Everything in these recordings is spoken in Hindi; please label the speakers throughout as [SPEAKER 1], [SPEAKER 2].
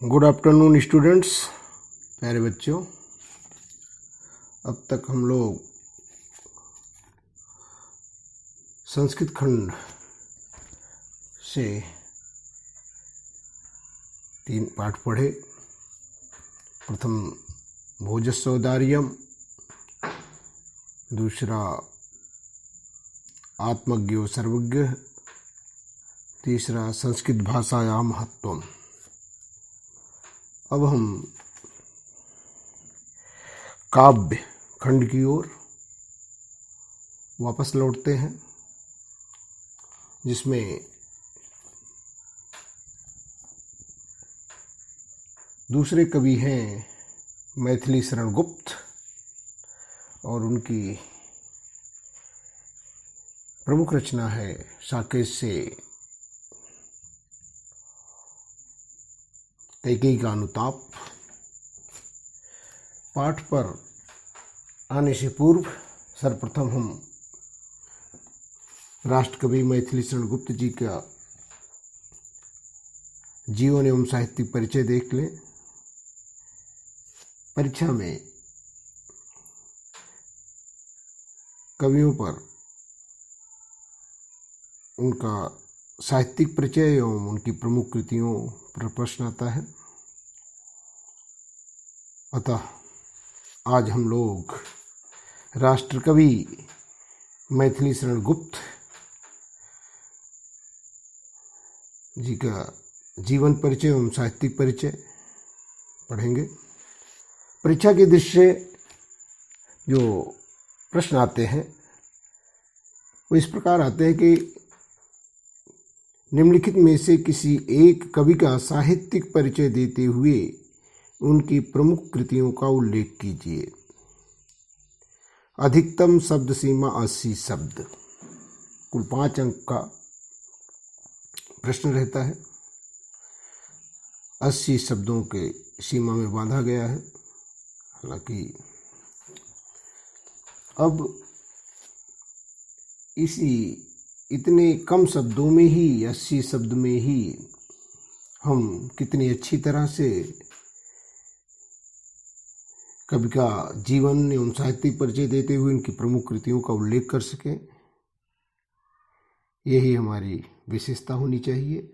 [SPEAKER 1] गुड आफ्टरनून स्टूडेंट्स, प्यारे बच्चों। अब तक हम लोग संस्कृत खंड से 3 पाठ पढ़े। प्रथम भोजस्सौदार्यम, दूसरा आत्मज्ञो सर्वज्ञ, तीसरा संस्कृत भाषाया महत्वम। अब हम काव्य खंड की ओर वापस लौटते हैं, जिसमें दूसरे कवि हैं मैथिली शरण गुप्त और उनकी प्रमुख रचना है साकेत से कैकेयी का अनुताप। पाठ पर आने से पूर्व सर्वप्रथम हम राष्ट्रकवि मैथिली शरण गुप्त जी का जीवन एवं साहित्यिक परिचय देख लें। परीक्षा में कवियों पर उनका साहित्यिक परिचय एवं उनकी प्रमुख कृतियों पर प्रश्न आता है। अतः आज हम लोग राष्ट्रकवि मैथिली शरण गुप्त जी का जीवन परिचय एवं साहित्यिक परिचय पढ़ेंगे। परीक्षा की दृष्टि से जो प्रश्न आते हैं वो इस प्रकार आते हैं कि निम्नलिखित में से किसी एक कवि का साहित्यिक परिचय देते हुए उनकी प्रमुख कृतियों का उल्लेख कीजिए। अधिकतम शब्द सीमा 80 शब्द। कुल 5 अंक का प्रश्न रहता है। 80 शब्दों के सीमा में बांधा गया है। हालांकि अब इतने कम शब्दों में ही 80 शब्द में ही हम कितनी अच्छी तरह से कवि का जीवन एवं साहित्यिक परिचय देते हुए उनकी प्रमुख कृतियों का उल्लेख कर सकें, यही हमारी विशेषता होनी चाहिए।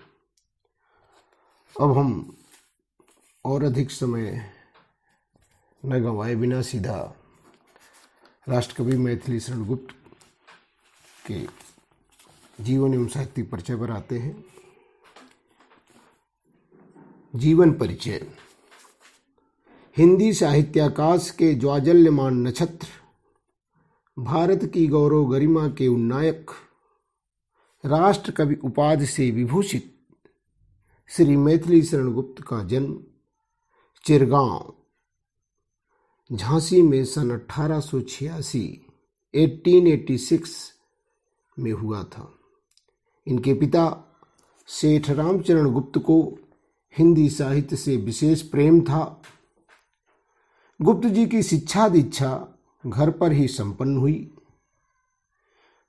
[SPEAKER 1] अब हम और अधिक समय न गंवाए बिना सीधा राष्ट्रकवि मैथिली शरण गुप्त के जीवन एवं साहित्यिक परिचय पर आते हैं। जीवन परिचय। हिंदी साहित्याकाश के ज्वाजल्यमान नक्षत्र, भारत की गौरव गरिमा के उन्नायक, राष्ट्र कवि उपाधि से विभूषित श्री मैथिली शरण गुप्त का जन्म चिरगांव, झांसी में सन 1886 में हुआ था। इनके पिता सेठ रामचरण गुप्त को हिंदी साहित्य से विशेष प्रेम था। गुप्त जी की शिक्षा दीक्षा घर पर ही संपन्न हुई।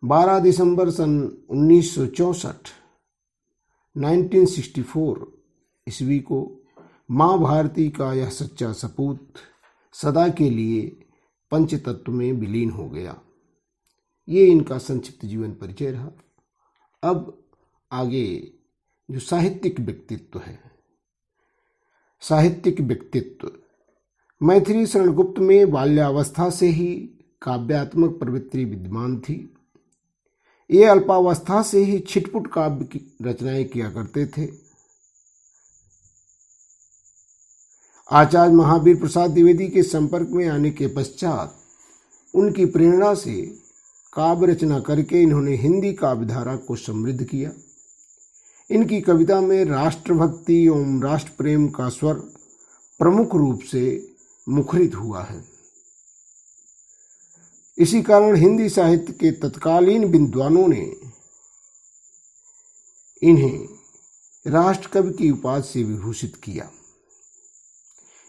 [SPEAKER 1] 12 दिसंबर सन 1964 ईस्वी को माँ भारती का यह सच्चा सपूत सदा के लिए पंचतत्व में विलीन हो गया। ये इनका संक्षिप्त जीवन परिचय रहा। अब आगे जो साहित्यिक व्यक्तित्व है, साहित्यिक व्यक्तित्व। मैथिली शरण गुप्त में बाल्यावस्था से ही काव्यात्मक प्रवृत्ति विद्यमान थी। ये अल्पावस्था से ही छिटपुट काव्य की रचनाएं किया करते थे। आचार्य महावीर प्रसाद द्विवेदी के संपर्क में आने के पश्चात उनकी प्रेरणा से काव्य रचना करके इन्होंने हिंदी काव्यधारा को समृद्ध किया। इनकी कविता में राष्ट्रभक्ति एवं राष्ट्र प्रेम का स्वर प्रमुख रूप से मुखरित हुआ है। इसी कारण हिंदी साहित्य के तत्कालीन विद्वानों ने इन्हें राष्ट्रकवि की उपाधि से विभूषित किया।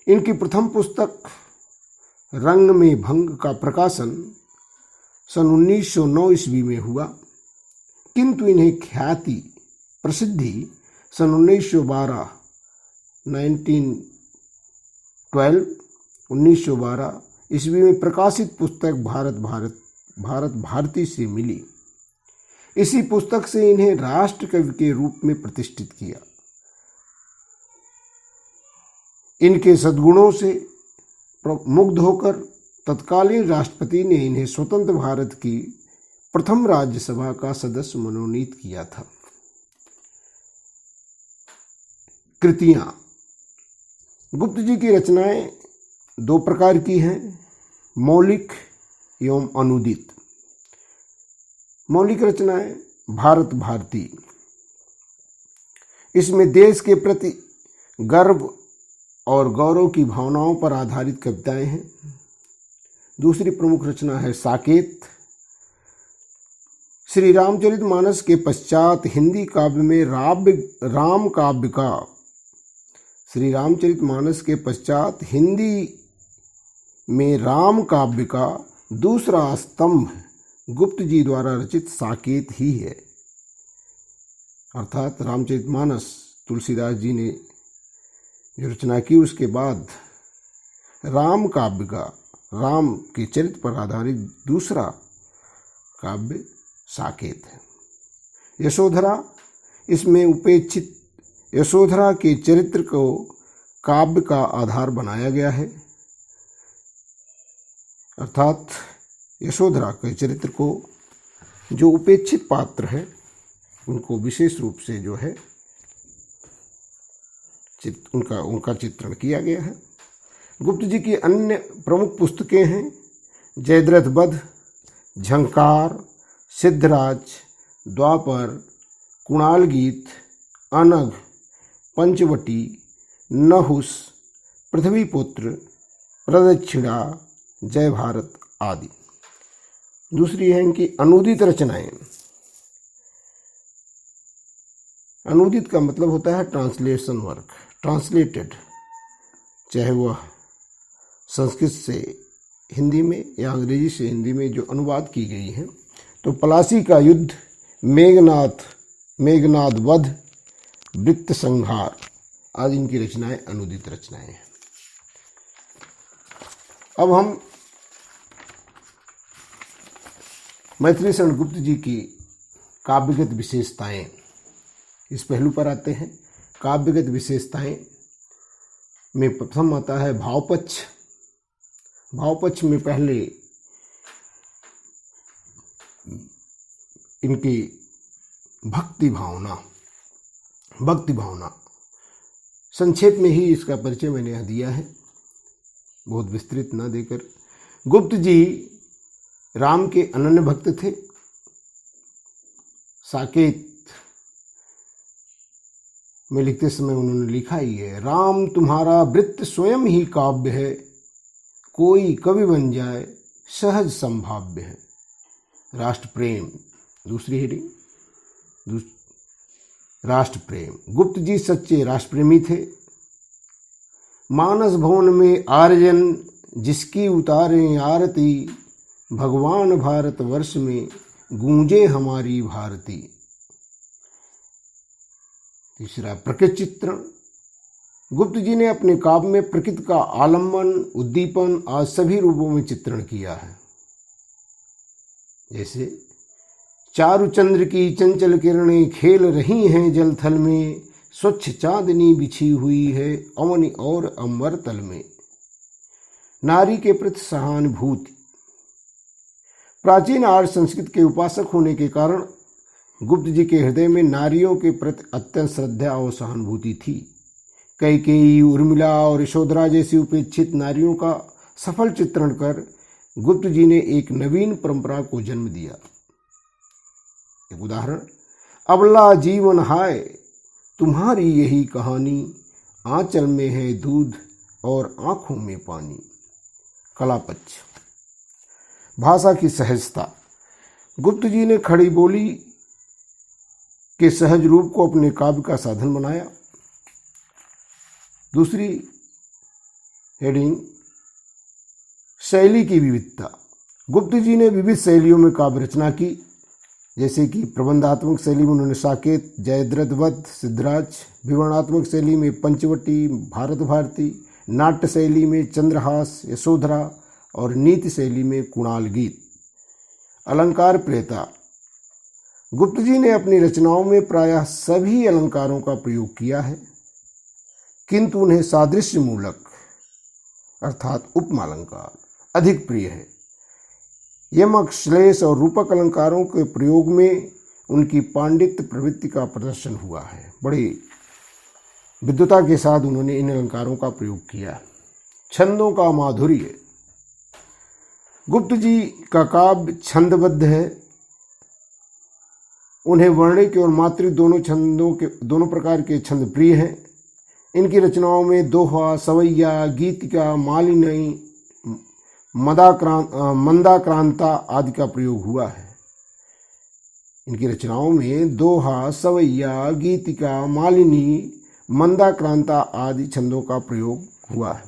[SPEAKER 1] इनकी प्रथम पुस्तक रंग में भंग का प्रकाशन सन 1909 ईस्वी में हुआ, किंतु इन्हें ख्याति प्रसिद्धि सन 1912 1912 ईस्वी में प्रकाशित पुस्तक भारत भारती से मिली। इसी पुस्तक से इन्हें राष्ट्र कवि के रूप में प्रतिष्ठित किया। इनके सद्गुणों से मुग्ध होकर तत्कालीन राष्ट्रपति ने इन्हें स्वतंत्र भारत की प्रथम राज्यसभा का सदस्य मनोनीत किया था। कृतियां। गुप्त जी की रचनाएं दो प्रकार की हैं, मौलिक एवं अनूदित। मौलिक रचनाएं भारत भारती, इसमें देश के प्रति गर्व और गौरव की भावनाओं पर आधारित कविताएं हैं। दूसरी प्रमुख रचना है साकेत। श्री रामचरितमानस के पश्चात हिंदी काव्य में राम काव्य का श्री रामचरितमानस के पश्चात हिंदी में राम काव्य का दूसरा स्तंभ गुप्त जी द्वारा रचित साकेत ही है। अर्थात रामचरितमानस तुलसीदास जी ने जो रचना की, उसके बाद राम काव्य का, राम के चरित्र पर आधारित दूसरा काव्य साकेत है। यशोधरा, इसमें उपेक्षित यशोधरा के चरित्र को काव्य का आधार बनाया गया है। अर्थात यशोधरा के चरित्र को जो उपेक्षित पात्र है उनको विशेष रूप से जो है उनका चित्रण किया गया है। गुप्त जी की अन्य प्रमुख पुस्तकें हैं जयद्रथ वध, झंकार, सिद्धराज, द्वापर, कुणाल गीत, अनघ, पंचवटी, नहुस, पृथ्वीपुत्र, प्रदक्षिणा, जय भारत आदि। दूसरी है इनकी अनूदित रचनाएं। अनूदित का मतलब होता है ट्रांसलेशन वर्क, ट्रांसलेटेड, चाहे वह संस्कृत से हिंदी में या अंग्रेजी से हिंदी में जो अनुवाद की गई है। तो पलासी का युद्ध, मेघनाद वध, वृत्त संहार आदि इनकी रचनाएं अनूदित रचनाएं हैं। अब हम मैथिली शरण गुप्त जी की काव्यगत विशेषताएं, इस पहलू पर आते हैं। काव्यगत विशेषताएं में प्रथम आता है भावपक्ष। भावपक्ष में पहले इनकी भक्ति भावना संक्षेप में ही इसका परिचय मैंने यहाँ दिया है, बहुत विस्तृत न देकर। गुप्त जी राम के अनन्य भक्त थे। साकेत में लिखते समय उन्होंने लिखा ही है, राम तुम्हारा वृत्त स्वयं ही काव्य है, कोई कवि बन जाए सहज संभाव्य है। राष्ट्र प्रेम, दूसरी हेडिंग राष्ट्र प्रेम। गुप्त जी सच्चे राष्ट्रप्रेमी थे। मानस भवन में आर्यन जिसकी उतारें आरती, भगवान भारत वर्ष में गूंजे हमारी भारती। तीसरा प्रकृति चित्रण। गुप्त जी ने अपने काव्य में प्रकृति का आलम्बन, उद्दीपन आदि सभी रूपों में चित्रण किया है। जैसे चारुचंद्र की चंचल किरणें खेल रही हैं जल थल में, स्वच्छ चांदनी बिछी हुई है अवन और अंबर तल में। नारी के प्रति सहानुभूति। प्राचीन आर्य संस्कृत के उपासक होने के कारण गुप्त जी के हृदय में नारियों के प्रति अत्यंत श्रद्धा और सहानुभूति थी। कैकेयी, उर्मिला और यशोधरा जैसी उपेक्षित नारियों का सफल चित्रण कर गुप्त जी ने एक नवीन परंपरा को जन्म दिया। एक उदाहरण, अबला जीवन हाय तुम्हारी यही कहानी, आंचल में है दूध और आंखों में पानी। कलापक्ष। भाषा की सहजता। गुप्त जी ने खड़ी बोली के सहज रूप को अपने काव्य का साधन बनाया। दूसरी हेडिंग शैली की विविधता। गुप्त जी ने विविध शैलियों में काव्य रचना की, जैसे कि प्रबंधात्मक शैली में उन्होंने साकेत, जयद्रथ, सिद्धराज, विवरणात्मक शैली में पंचवटी, भारत भारती, नाट्य शैली में चंद्रहास, यशोधरा और नीति शैली में कुणाल गीत। अलंकार प्रियता, गुप्त जी ने अपनी रचनाओं में प्रायः सभी अलंकारों का प्रयोग किया है, किंतु उन्हें सादृश्य मूलक अर्थात उपमा अलंकार अधिक प्रिय है। यमक, श्लेष और रूपक अलंकारों के प्रयोग में उनकी पांडित्य प्रवृत्ति का प्रदर्शन हुआ है। बड़ी विद्वता के साथ उन्होंने इन अलंकारों का प्रयोग किया। छंदों का माधुर्य, गुप्त जी का काव्य छंदबद्ध है। उन्हें वर्णिक और मात्रिक दोनों प्रकार के छंद प्रिय हैं। इनकी रचनाओं में दोहा, सवैया, गीतिका, मालिनी, मंदाक्रांता आदि का प्रयोग हुआ है। इनकी रचनाओं में दोहा, सवैया, गीतिका, मालिनी, मंदाक्रांता आदि छंदों का प्रयोग हुआ है।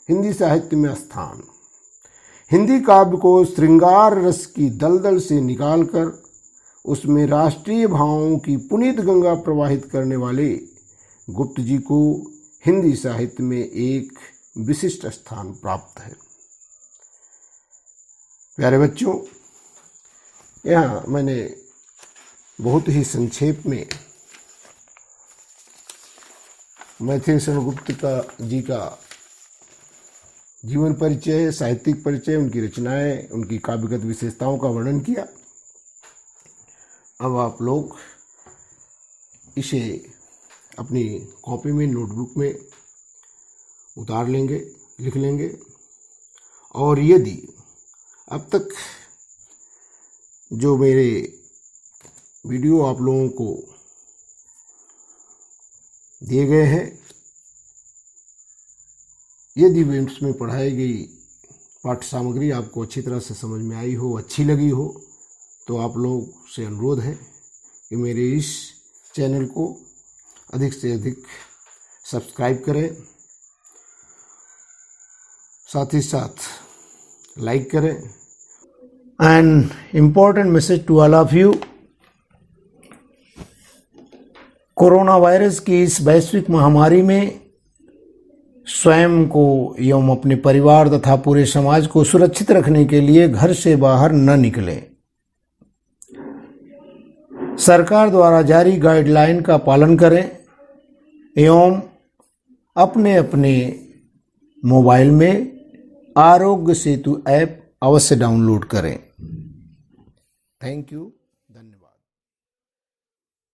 [SPEAKER 1] हिंदी साहित्य में स्थान, हिंदी काव्य को श्रृंगार रस की दलदल से निकालकर उसमें राष्ट्रीय भावों की पुनीत गंगा प्रवाहित करने वाले गुप्त जी को हिंदी साहित्य में एक विशिष्ट स्थान प्राप्त है। प्यारे बच्चों, यहाँ मैंने बहुत ही संक्षेप में मैथिली शरण गुप्त जी का जीवन परिचय, साहित्यिक परिचय, उनकी रचनाएं, उनकी काव्यगत विशेषताओं का वर्णन किया। अब आप लोग इसे अपनी कॉपी में, नोटबुक में उतार लेंगे, लिख लेंगे। और यदि अब तक जो मेरे वीडियो आप लोगों को दिए गए हैं, यदि इसमें पढ़ाई गई पाठ्य सामग्री आपको अच्छी तरह से समझ में आई हो, अच्छी लगी हो, तो आप लोग से अनुरोध है कि मेरे इस चैनल को अधिक से अधिक सब्सक्राइब करें, साथ ही साथ लाइक करें। An important message to all of you, corona virus की इस वैश्विक महामारी में स्वयं को एवं अपने परिवार तथा पूरे समाज को सुरक्षित रखने के लिए घर से बाहर न निकलें। सरकार द्वारा जारी गाइडलाइन का पालन करें एवं अपने अपने मोबाइल में आरोग्य सेतु ऐप अवश्य डाउनलोड करें। Thank you.